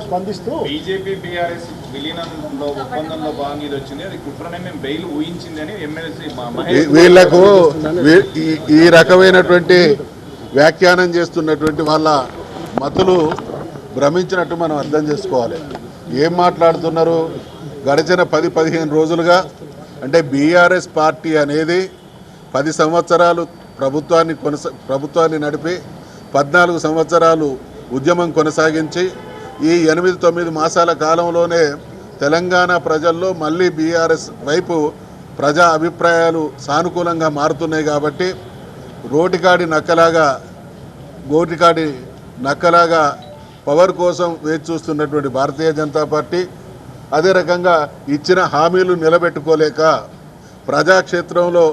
స్పందిస్తూ BJP BRS విలీనంలో ఒప్పందంలో భాగంగా ఇది వచ్చింది, అది కుట్రనే మేము బెయిల్ ఊహించింది అని ఎమ్మెల్సీ వీళ్లకు ఈ రకమైనటువంటి వ్యాఖ్యానం చేస్తున్నటువంటి వాళ్ళ మతులు భ్రమించినట్టు మనం అర్థం చేసుకోవాలి. ఏం మాట్లాడుతున్నారు? గడిచిన 10-15 రోజులుగా అంటే బీఆర్ఎస్ పార్టీ అనేది 10 సంవత్సరాలు ప్రభుత్వాన్ని నడిపి 14 సంవత్సరాలు ఉద్యమం కొనసాగించి ఈ 8-9 మాసాల కాలంలోనే తెలంగాణ ప్రజల్లో మళ్ళీ బీఆర్ఎస్ వైపు ప్రజా అభిప్రాయాలు సానుకూలంగా మారుతున్నాయి. కాబట్టి గోటికాడి నక్కలాగా పవర్ కోసం వేచి చూస్తున్నటువంటి భారతీయ జనతా పార్టీ అదే రకంగా ఇచ్చిన హామీలు నిలబెట్టుకోలేక ప్రజాక్షేత్రంలో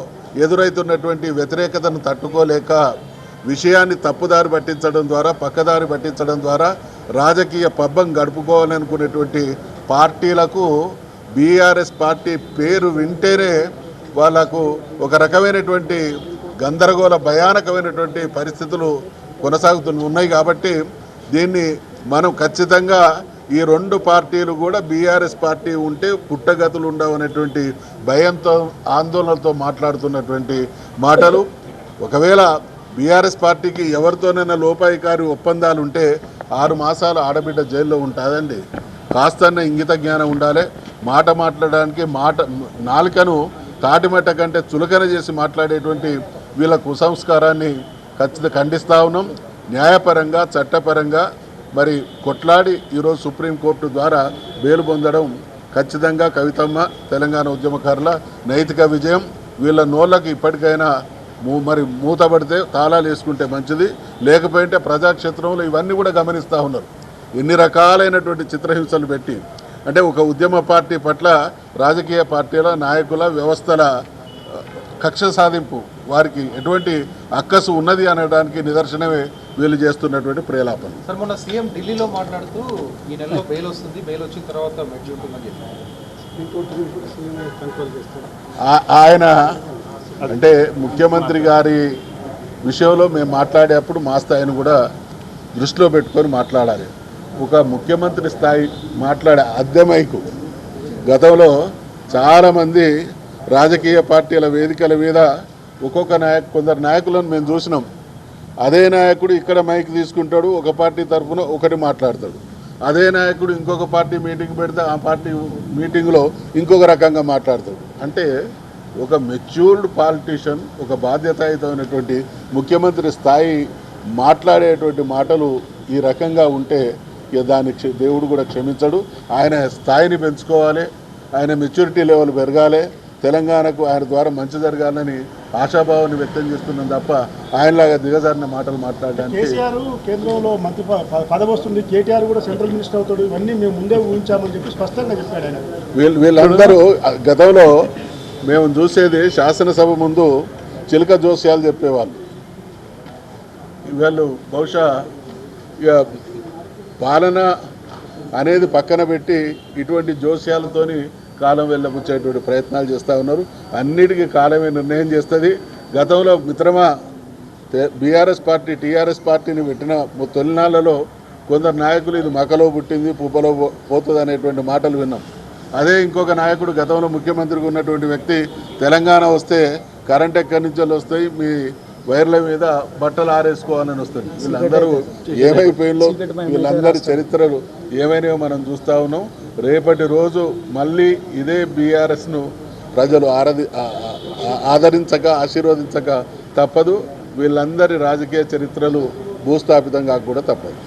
ఎదురైతున్నటువంటి వ్యతిరేకతను తట్టుకోలేక విషయాన్ని తప్పుదారి పట్టించడం ద్వారా పక్కదారి పట్టించడం ద్వారా రాజకీయ పబ్బం గడుపుకోవాలనుకునేటువంటి పార్టీలకు బీఆర్ఎస్ పార్టీ పేరు వింటేనే వాళ్లకు ఒక రకమైనటువంటి గందరగోళ భయానకమైనటువంటి పరిస్థితులు ఉన్నాయి. కాబట్టి దీన్ని మనం ఖచ్చితంగా ఈ 2 పార్టీలు కూడా బీఆర్ఎస్ పార్టీ ఉంటే పుట్టగతులు ఉండవనేటువంటి భయంతో ఆందోళనలతో మాట్లాడుతున్నటువంటి మాటలు. ఒకవేళ బీఆర్ఎస్ పార్టీకి ఎవరితోనైనా లోపాయికారి ఒప్పందాలు ఉంటే 6 మాసాలు ఆడబిడ్డ జైల్లో ఉంటుందండి. కాస్తన్న ఇంగిత జ్ఞానం ఉండాలి. మాట్లాడడానికి నాలుకను తాటిమట్ట కంటే చులకన చేసి మాట్లాడేటువంటి వీళ్ళ కుసంస్కారాన్ని ఖండిస్తూ ఉన్నాం. న్యాయపరంగా చట్టపరంగా మరి కొట్లాడి ఈరోజు సుప్రీంకోర్టు ద్వారా బెయిల్ పొందడం ఖచ్చితంగా కవితమ్మ తెలంగాణ ఉద్యమకారుల నైతిక విజయం. వీళ్ళ నోళ్ళకి ఇప్పటికైనా మరి మూతపడితే తాళాలు వేసుకుంటే మంచిది. లేకపోతే ప్రజాక్షేత్రంలో ఇవన్నీ కూడా గమనిస్తూ ఉన్నారు. ఎన్ని రకాలైనటువంటి చిత్రహింసలు పెట్టి అంటే ఒక ఉద్యమ పార్టీ పట్ల రాజకీయ పార్టీల నాయకుల వ్యవస్థల కక్ష సాధింపు వారికి ఎటువంటి అక్కసు ఉన్నది అనడానికి నిదర్శనమే వీళ్ళు చేస్తున్నటువంటి ప్రేలాపన. సార్, మొన్న సీఎం ఢిల్లీలో మాట్లాడుతూ ఈ నెలలో బెయిల్ వస్తుంది, బెయిల్ వచ్చిన తర్వాత మెచ్యూరిటీ ఆయన అంటే ముఖ్యమంత్రి గారి విషయంలో మేము మాట్లాడేప్పుడు మా స్థాయిని కూడా దృష్టిలో పెట్టుకొని మాట్లాడాలి. ఒక ముఖ్యమంత్రి స్థాయి మాట్లాడే అద్దెమైకు గతంలో చాలామంది రాజకీయ పార్టీల వేదికల మీద కొందరు నాయకులను మేము చూసినాం. అదే నాయకుడు ఇక్కడ మైక్ తీసుకుంటాడు, ఒక పార్టీ తరఫున ఒకటి మాట్లాడతాడు. అదే నాయకుడు ఇంకొక పార్టీ మీటింగ్ పెడితే ఆ పార్టీ మీటింగ్లో ఇంకొక రకంగా మాట్లాడతాడు. అంటే ఒక మెచ్యూర్డ్ పాలిటీషియన్, ఒక బాధ్యతాయుతమైనటువంటి ముఖ్యమంత్రి స్థాయి మాట్లాడేటువంటి మాటలు ఈ రకంగా ఉంటే దాన్ని దేవుడు కూడా క్షమించడు. ఆయన స్థాయిని పెంచుకోవాలి, ఆయన మెచ్యూరిటీ లెవెల్ పెరగాలి, తెలంగాణకు ఆయన ద్వారా మంచి జరగాలని ఆశాభావాన్ని వ్యక్తం చేస్తున్నాం తప్ప ఆయనలాగా దిగజారిన మాటలు మాట్లాడడానికి. కేసీఆర్ కేంద్రంలో మంత్రి పదవి వస్తుంది, కేటీఆర్ కూడా సెంట్రల్ మినిస్టర్ అవుతాడు, ఇవన్నీ మేము ముందే ఊహించామని చెప్పి స్పష్టంగా చెప్పాడు ఆయన. వీళ్ళందరూ గతంలో మేము చూసేది శాసనసభ ముందు చిలక జోస్యాలు చెప్పేవాళ్ళు. వీళ్ళు బహుశా ఇక పాలన అనేది పక్కన పెట్టి ఇటువంటి జోస్యాలతోని కాలం వెళ్ళబుచ్చేటువంటి ప్రయత్నాలు చేస్తూ ఉన్నారు. అన్నిటికీ కాలమే నిర్ణయం చేస్తుంది. గతంలో మిత్రమా బీఆర్ఎస్ పార్టీ టీఆర్ఎస్ పార్టీని పెట్టిన తొలినాళ్లలో కొందరు నాయకులు ఇది మకలో పుట్టింది పుప్పలో పోతుంది అనేటువంటి మాటలు విన్నాం. అదే ఇంకొక నాయకుడు గతంలో ముఖ్యమంత్రిగా ఉన్నటువంటి వ్యక్తి తెలంగాణ వస్తే కరెంట్ ఎక్కడి నుంచి వస్తాయి, మీ వైర్ల మీద బట్టలు ఆరేసుకోవాలని వస్తుంది. వీళ్ళందరూ ఏమైపోయిందో వీళ్ళందరి చరిత్రలు ఏమైనా మనం చూస్తూ ఉన్నాం. రేపటి రోజు మళ్ళీ ఇదే బీఆర్ఎస్ను ప్రజలు ఆదరించక ఆశీర్వదించక తప్పదు. వీళ్ళందరి రాజకీయ చరిత్రలు భూస్థాపితంగా కూడా తప్పదు.